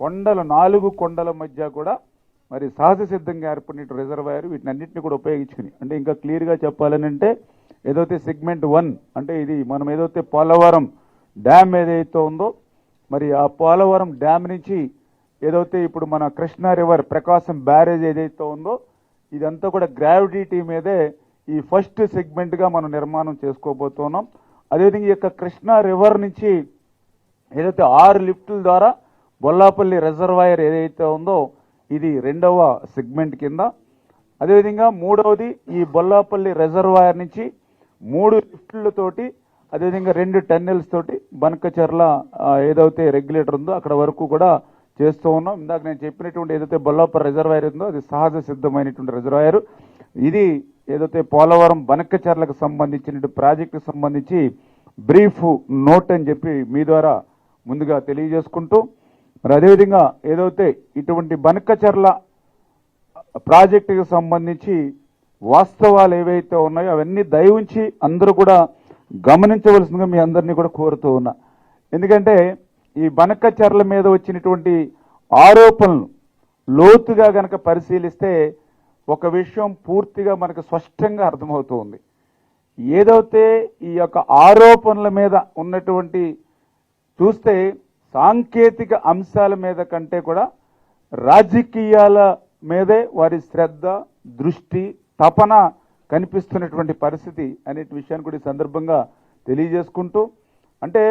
కొండలు 4 కొండల మధ్య కూడా మరి సహజ సిద్ధంగా ఏర్పడిన రిజర్వాయర్ వీటినన్నింటినీ కూడా ఉపయోగించుకుని, అంటే ఇంకా క్లియర్గా చెప్పాలని అంటే ఏదైతే సెగ్మెంట్ 1 అంటే ఇది మనం ఏదైతే పోలవరం డ్యామ్ ఏదైతే ఉందో మరి ఆ పోలవరం డ్యామ్ నుంచి ఏదైతే ఇప్పుడు మన కృష్ణా రివర్ ప్రకాశం బ్యారేజ్ ఏదైతే ఉందో ఇదంతా కూడా గ్రావిటీ మీదే ఈ ఫస్ట్ సెగ్మెంట్గా మనం నిర్మాణం చేసుకోబోతున్నాం. అదేవిధంగా ఈ యొక్క కృష్ణా రివర్ నుంచి ఏదైతే 6 లిఫ్టుల ద్వారా బొల్లాపల్లి రిజర్వాయర్ ఏదైతే ఉందో ఇది 2వ సెగ్మెంట్ కింద. అదేవిధంగా 3వది ఈ బొల్లాపల్లి రిజర్వాయర్ నుంచి 3 లిఫ్టులతోటి అదేవిధంగా 2 టన్నెల్స్ తోటి బనకచెర్ల ఏదైతే రెగ్యులేటర్ ఉందో అక్కడ వరకు కూడా చేస్తూ ఉన్నాం. ఇందాక నేను చెప్పినటువంటి ఏదైతే బొల్లాపల్లి రిజర్వాయర్ ఉందో అది సహజ సిద్ధమైనటువంటి రిజర్వాయర్. ఇది ఏదైతే పోలవరం బనకచెర్లకు సంబంధించిన ప్రాజెక్టుకు సంబంధించి బ్రీఫ్ నోట్ అని చెప్పి మీ ద్వారా ముందుగా తెలియజేసుకుంటూ, మరి అదేవిధంగా ఏదైతే ఇటువంటి బనకచెర్ల ప్రాజెక్టుకు సంబంధించి వాస్తవాలు ఏవైతే ఉన్నాయో అవన్నీ దయవుంచి అందరూ కూడా గమనించవలసిందిగా మీ అందరినీ కూడా కోరుతూ ఉన్నా. ఎందుకంటే ఈ బనకచెర్ల మీద వచ్చినటువంటి ఆరోపణలు లోతుగా గనక పరిశీలిస్తే ఒక విషయం పూర్తిగా మనకు స్పష్టంగా అర్థమవుతుంది. ఏదైతే ఈ యొక్క ఆరోపణల మీద ఉన్నటువంటి చూస్తే సాంకేతిక అంశాల మీద కంటే కూడా రాజకీయాల మీదే వారి శ్రద్ధ, దృష్టి, తపన కనిపిస్తున్నటువంటి పరిస్థితి అనే విషయాన్ని కూడా ఈ సందర్భంగా తెలియజేసుకుంటూ, అంటే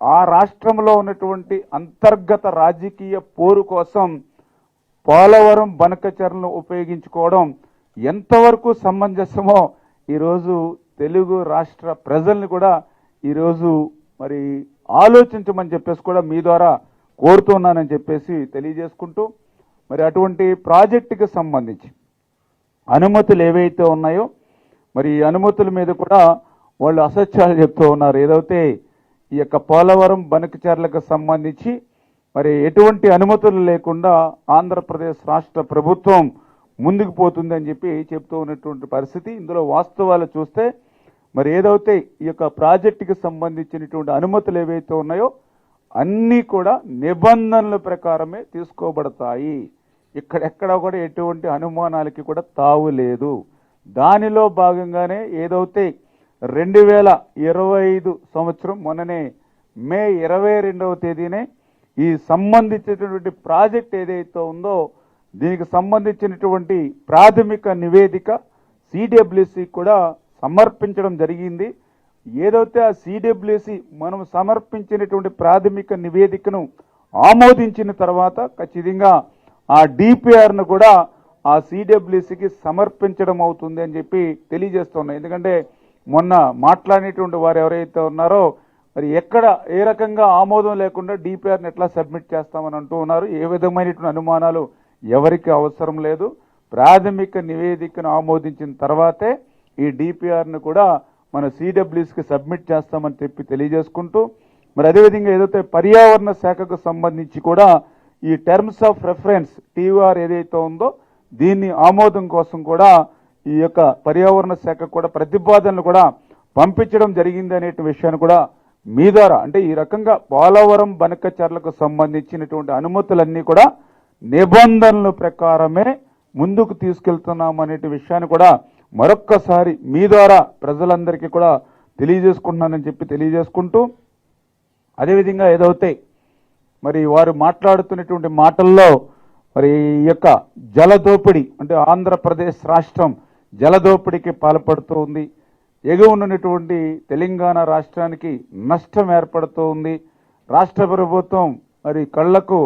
ఆ రాష్ట్రంలో ఉన్నటువంటి అంతర్గత రాజకీయ పోరు కోసం పోలవరం బనకచెర్లను ఉపయోగించుకోవడం ఎంతవరకు సమంజసమో ఈరోజు తెలుగు రాష్ట్ర ప్రజల్ని కూడా ఈరోజు మరి ఆలోచించమని చెప్పేసి కూడా మీ ద్వారా కోరుతున్నానని చెప్పేసి తెలియజేసుకుంటూ, మరి అటువంటి ప్రాజెక్టుకి సంబంధించి అనుమతులు ఏవైతే ఉన్నాయో మరి ఈ అనుమతుల మీద కూడా వాళ్ళు అసత్యాలు చెప్తూ ఉన్నారు. ఏదైతే ఈ యొక్క పోలవరం బనకచెర్లకు సంబంధించి మరి ఎటువంటి అనుమతులు లేకుండా ఆంధ్రప్రదేశ్ రాష్ట్ర ప్రభుత్వం ముందుకు పోతుందని చెప్పి చెప్తూ ఉన్నటువంటి పరిస్థితి. ఇందులో వాస్తవాలు చూస్తే మరి ఏదైతే ఈ యొక్క ప్రాజెక్టుకి సంబంధించినటువంటి అనుమతులు ఏవైతే ఉన్నాయో అన్నీ కూడా నిబంధనల ప్రకారమే తీసుకోబడతాయి. ఇక్కడెక్కడ కూడా ఎటువంటి అనుమానాలకి కూడా తావు లేదు. దానిలో భాగంగానే ఏదైతే 2025 సంవత్సరం మొన్ననే మే 22వ తేదీనే ఈ సంబంధించినటువంటి ప్రాజెక్ట్ ఏదైతే ఉందో దీనికి సంబంధించినటువంటి ప్రాథమిక నివేదిక సిడబ్ల్యూసి కూడా సమర్పించడం జరిగింది. ఏదైతే ఆ సిడబ్ల్యూసి మనం సమర్పించినటువంటి ప్రాథమిక నివేదికను ఆమోదించిన తర్వాత ఖచ్చితంగా ఆ డిపిఆర్ను కూడా ఆ సిడబ్ల్యూసికి సమర్పించడం అవుతుంది అని చెప్పి తెలియజేస్తున్నాయి. ఎందుకంటే మొన్న మాట్లాడినటువంటి వారు ఎవరైతే ఉన్నారో మరి ఎక్కడ ఏ రకంగా ఆమోదం లేకుండా డిపిఆర్ని ఎట్లా సబ్మిట్ చేస్తామని అంటూ ఉన్నారు. ఏ విధమైనటువంటి అనుమానాలు ఎవరికి అవసరం లేదు. ప్రాథమిక నివేదికను ఆమోదించిన తర్వాతే ఈ డిపిఆర్ను కూడా మన సిడబ్ల్యూసికి సబ్మిట్ చేస్తామని చెప్పి తెలియజేసుకుంటూ, మరి అదేవిధంగా ఏదైతే పర్యావరణ శాఖకు సంబంధించి కూడా ఈ టర్మ్స్ ఆఫ్ రెఫరెన్స్ టీఆర్ ఏదైతే ఉందో దీన్ని ఆమోదం కోసం కూడా ఈ యొక్క పర్యావరణ శాఖ కూడా ప్రతిపాదనలు కూడా పంపించడం జరిగింది అనే విషయాన్ని కూడా మీ ద్వారా, అంటే ఈ రకంగా పోలవరం బనకచెర్లకు సంబంధించినటువంటి అనుమతులన్నీ కూడా నిబంధనల ప్రకారమే ముందుకు తీసుకెళ్తున్నాం అనే విషయాన్ని కూడా మరొక్కసారి మీ ద్వారా ప్రజలందరికీ కూడా తెలియజేసుకుంటున్నానని చెప్పి తెలియజేసుకుంటూ, అదేవిధంగా ఏదైతే మరి వారు మాట్లాడుతున్నటువంటి మాటల్లో మరి ఈ యొక్క జలదోపిడి అంటే ఆంధ్రప్రదేశ్ రాష్ట్రం జలదోపిడికి పాల్పడుతూ ఉంది. ఎగువనున్నటువంటి తెలంగాణ రాష్ట్రానికి నష్టం ఏర్పడుతూ ఉంది. రాష్ట్ర ప్రభుత్వం మరి కళ్లకు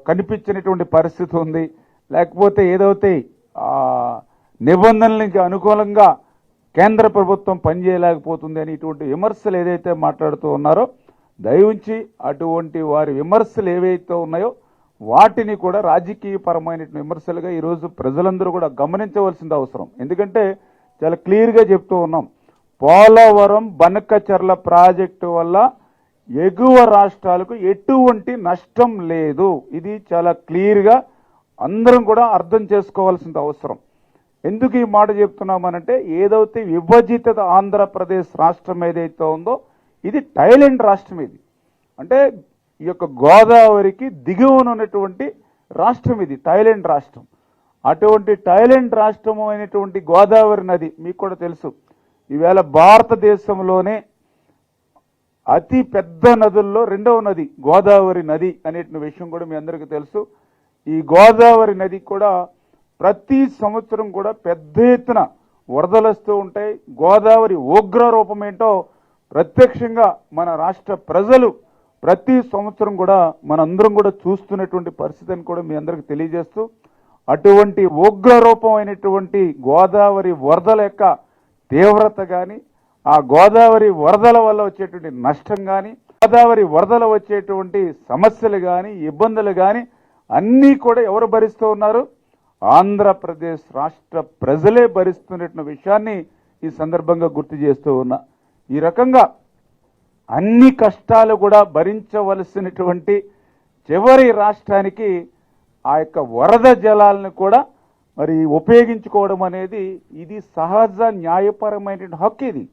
కనిపించినటువంటి పరిస్థితి ఉంది. లేకపోతే ఏదైతే నిబంధనలకు అనుకూలంగా కేంద్ర ప్రభుత్వం పనిచేయలేకపోతుంది అని ఇటువంటి విమర్శలు ఏదైతే మాట్లాడుతూ ఉన్నారో దయవుంచి అటువంటి వారి విమర్శలు ఏవైతే ఉన్నాయో వాటిని కూడా రాజకీయపరమైన విమర్శలుగా ఈరోజు ప్రజలందరూ కూడా గమనించవలసింది అవసరం. ఎందుకంటే చాలా క్లియర్గా చెప్తూ ఉన్నాం, పోలవరం బనకచెర్ల ప్రాజెక్టు వల్ల ఎగువ రాష్ట్రాలకు ఎటువంటి నష్టం లేదు. ఇది చాలా క్లియర్గా అందరం కూడా అర్థం చేసుకోవాల్సిన అవసరం. ఎందుకు ఈ మాట చెప్తున్నామనంటే ఏదైతే విభజిత ఆంధ్రప్రదేశ్ రాష్ట్రం ఏదైతే ఉందో ఇది థాయిలాండ్ రాష్ట్రం. ఇది అంటే ఈ యొక్క గోదావరికి దిగువన ఉన్నటువంటి రాష్ట్రం ఇది, థాయిలాండ్ రాష్ట్రం. అటువంటి థాయిలాండ్ రాష్ట్రం అయినటువంటి గోదావరి నది మీకు కూడా తెలుసు, ఈవేళ భారతదేశంలోనే అతి పెద్ద నదుల్లో రెండవ నది గోదావరి నది అనే విషయం కూడా మీ అందరికీ తెలుసు. ఈ గోదావరి నది కూడా ప్రతి సంవత్సరం కూడా పెద్ద ఎత్తున వరదలు వస్తూ ఉంటాయి. గోదావరి ఉగ్ర రూపం ఏంటో ప్రత్యక్షంగా మన రాష్ట్ర ప్రజలు ప్రతి సంవత్సరం కూడా మనందరం కూడా చూస్తున్నటువంటి పరిస్థితి అని కూడా మీ అందరికీ తెలియజేస్తూ, అటువంటి ఉగ్ర రూపమైనటువంటి గోదావరి వరదల యొక్క తీవ్రత కానీ, ఆ గోదావరి వరదల వల్ల వచ్చేటువంటి నష్టం కానీ, గోదావరి వరదల వచ్చేటువంటి సమస్యలు కానీ, ఇబ్బందులు కానీ అన్నీ కూడా ఎవరు భరిస్తూ ఉన్నారు? ఆంధ్రప్రదేశ్ రాష్ట్ర ప్రజలే భరిస్తున్న విషయాన్ని ఈ సందర్భంగా గుర్తు చేస్తూ ఉన్నా. ఈ రకంగా అన్ని కష్టాలు కూడా భరించవలసినటువంటి చివరి రాష్ట్రానికి ఆ యొక్క వరద జలాలను కూడా మరి ఉపయోగించుకోవడం అనేది ఇది సహజ న్యాయపరమైన హక్కు. ఇది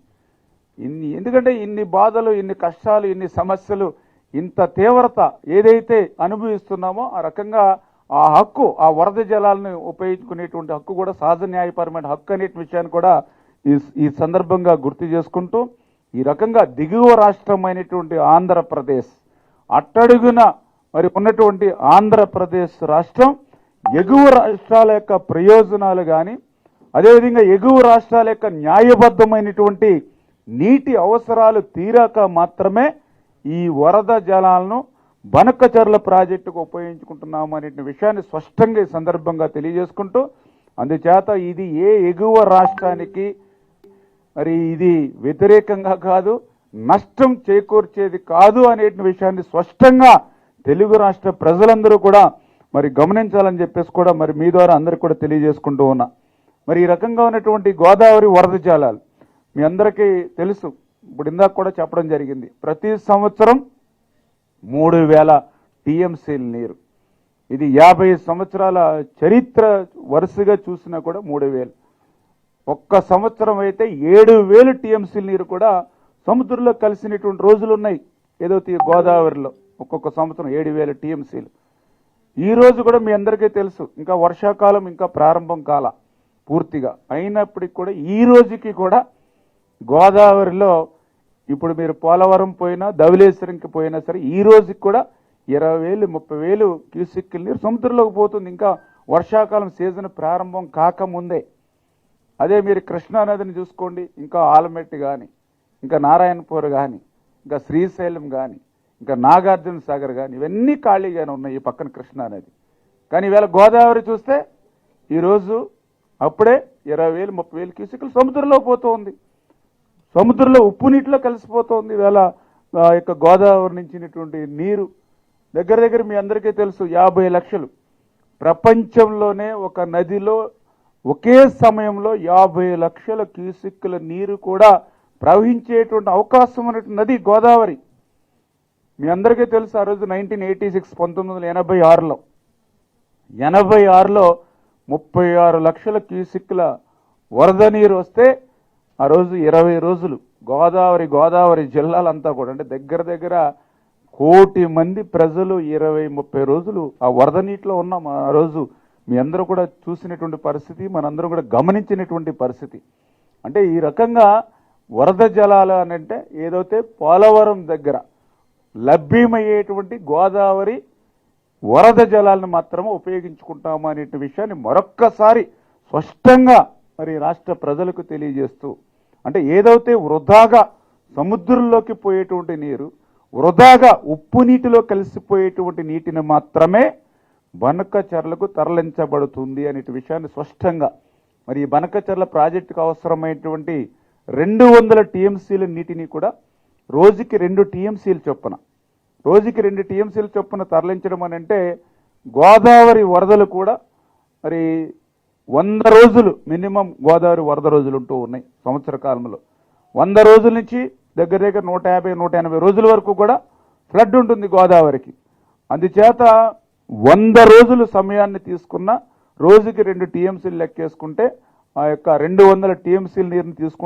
ఎందుకంటే ఇన్ని బాధలు, ఇన్ని కష్టాలు, ఇన్ని సమస్యలు, ఇంత తీవ్రత ఏదైతే అనుభవిస్తున్నామో ఆ రకంగా ఆ హక్కు, ఆ వరద జలాలను ఉపయోగించుకునేటువంటి హక్కు కూడా సహజ న్యాయపరమైన హక్కు అనే విషయాన్ని కూడా ఈ సందర్భంగా గుర్తు చేసుకుంటూ, ఈ రకంగా దిగువ రాష్ట్రమైనటువంటి ఆంధ్రప్రదేశ్, అట్టడుగున మరి ఉన్నటువంటి ఆంధ్రప్రదేశ్ రాష్ట్రం ఎగువ రాష్ట్రాల యొక్క ప్రయోజనాలు కానీ, అదేవిధంగా ఎగువ రాష్ట్రాల యొక్క న్యాయబద్ధమైనటువంటి నీటి అవసరాలు తీరాక మాత్రమే ఈ వరద జలాలను బనకచర్ల ప్రాజెక్టుకు ఉపయోగించుకుంటున్నాము అనే విషయాన్ని స్పష్టంగా ఈ సందర్భంగా తెలియజేసుకుంటూ, అందుచేత ఇది ఏ ఎగువ రాష్ట్రానికి మరి ఇది వ్యతిరేకంగా కాదు, నష్టం చేకూర్చేది కాదు అనే విషయాన్ని స్పష్టంగా తెలుగు రాష్ట్ర ప్రజలందరూ కూడా మరి గమనించాలని చెప్పేసి కూడా మరి మీ ద్వారా అందరికీ కూడా తెలియజేసుకుంటూ ఉన్నా. మరి ఈ రకంగా ఉన్నటువంటి గోదావరి వరద జలాలు మీ అందరికీ తెలుసు, ఇప్పుడు ఇందాక కూడా చెప్పడం జరిగింది, ప్రతి సంవత్సరం 3000 టీఎంసీల నీరు. ఇది 50 సంవత్సరాల చరిత్ర వరుసగా చూసినా కూడా 3000. ఒక్క సంవత్సరం అయితే 7000 టీఎంసీల నీరు కూడా సముద్రంలో కలిసినటువంటి రోజులు ఉన్నాయి. ఏదో గోదావరిలో ఒక్కొక్క సంవత్సరం 7000 టీఎంసీలు. ఈ రోజు కూడా మీ అందరికీ తెలుసు, ఇంకా వర్షాకాలం ఇంకా ప్రారంభం కాల పూర్తిగా అయినప్పటికీ కూడా ఈ రోజుకి కూడా గోదావరిలో ఇప్పుడు మీరు పోలవరం పోయినా, ధవళేశ్వరంకి పోయినా సరే ఈ రోజుకి కూడా 20,000 30,000 క్యూసెక్కుల నీరు సముద్రంలోకి పోతుంది, ఇంకా వర్షాకాలం సీజన్ ప్రారంభం కాకముందే. అదే మీరు కృష్ణానదిని చూసుకోండి, ఇంకా ఆలమెట్టి కానీ, ఇంకా నారాయణపూర్ కానీ, ఇంకా శ్రీశైలం కానీ, ఇంకా నాగార్జున సాగర్ కానీ, ఇవన్నీ ఖాళీగానే ఉన్నాయి ఈ పక్కన కృష్ణానది. కానీ ఈవేళ గోదావరి చూస్తే ఈరోజు అప్పుడే 20,000 30,000 క్యూసెక్కులు సముద్రంలో పోతూ ఉంది, సముద్రంలో ఉప్పు నీటిలో కలిసిపోతుంది. ఈవేళ యొక్క గోదావరి నుంచినటువంటి నీరు దగ్గర దగ్గర మీ అందరికీ తెలుసు 50 లక్షలు. ప్రపంచంలోనే ఒక నదిలో ఒకే సమయంలో 50 లక్షల క్యూసెక్కుల నీరు కూడా ప్రవహించేటువంటి అవకాశం ఉన్నటువంటి నది గోదావరి. మీ అందరికీ తెలుసు, ఆ రోజు 1986 1986లో 36 లక్షల క్యూసెక్కుల వరద నీరు వస్తే ఆ రోజు 20 రోజులు గోదావరి జిల్లాలంతా కూడా, అంటే దగ్గర దగ్గర 1 కోటి మంది ప్రజలు 20-30 రోజులు ఆ వరద నీటిలో ఉన్నాం. ఆ రోజు మీ అందరూ కూడా చూసినటువంటి పరిస్థితి, మనందరం కూడా గమనించినటువంటి పరిస్థితి. అంటే ఈ రకంగా వరద జలాలు అనంటే ఏదైతే పోలవరం దగ్గర లభ్యమయ్యేటువంటి గోదావరి వరద జలాలను మాత్రమే ఉపయోగించుకుంటాము అనే విషయాన్ని మరొక్కసారి స్పష్టంగా మరి రాష్ట్ర ప్రజలకు తెలియజేస్తూ, అంటే ఏదైతే వృధాగా సముద్రంలోకి పోయేటువంటి నీరు, వృధాగా ఉప్పు నీటిలో కలిసిపోయేటువంటి నీటిని మాత్రమే బనకచర్లకు తరలించబడుతుంది అనే విషయాన్ని స్పష్టంగా మరి ఈ బనకచర్ల ప్రాజెక్టుకు అవసరమైనటువంటి 200 టీఎంసీల నీటిని కూడా రోజుకి 2 టీఎంసీలు చొప్పున తరలించడం అని అంటే గోదావరి వరదలు కూడా మరి 100 రోజులు మినిమం గోదావరి వరద రోజులు ఉంటూ ఉన్నాయి సంవత్సర కాలంలో. 100 రోజుల నుంచి దగ్గర దగ్గర 150-180 రోజుల వరకు కూడా ఫ్లడ్ ఉంటుంది గోదావరికి. అందుచేత 100 రోజులు సమయాన్ని తీసుకున్న రోజుకి 2 టీఎంసీలు లెక్కేసుకుంటే ఆ యొక్క 200 టీఎంసీల నీరుని తీసుకుంటే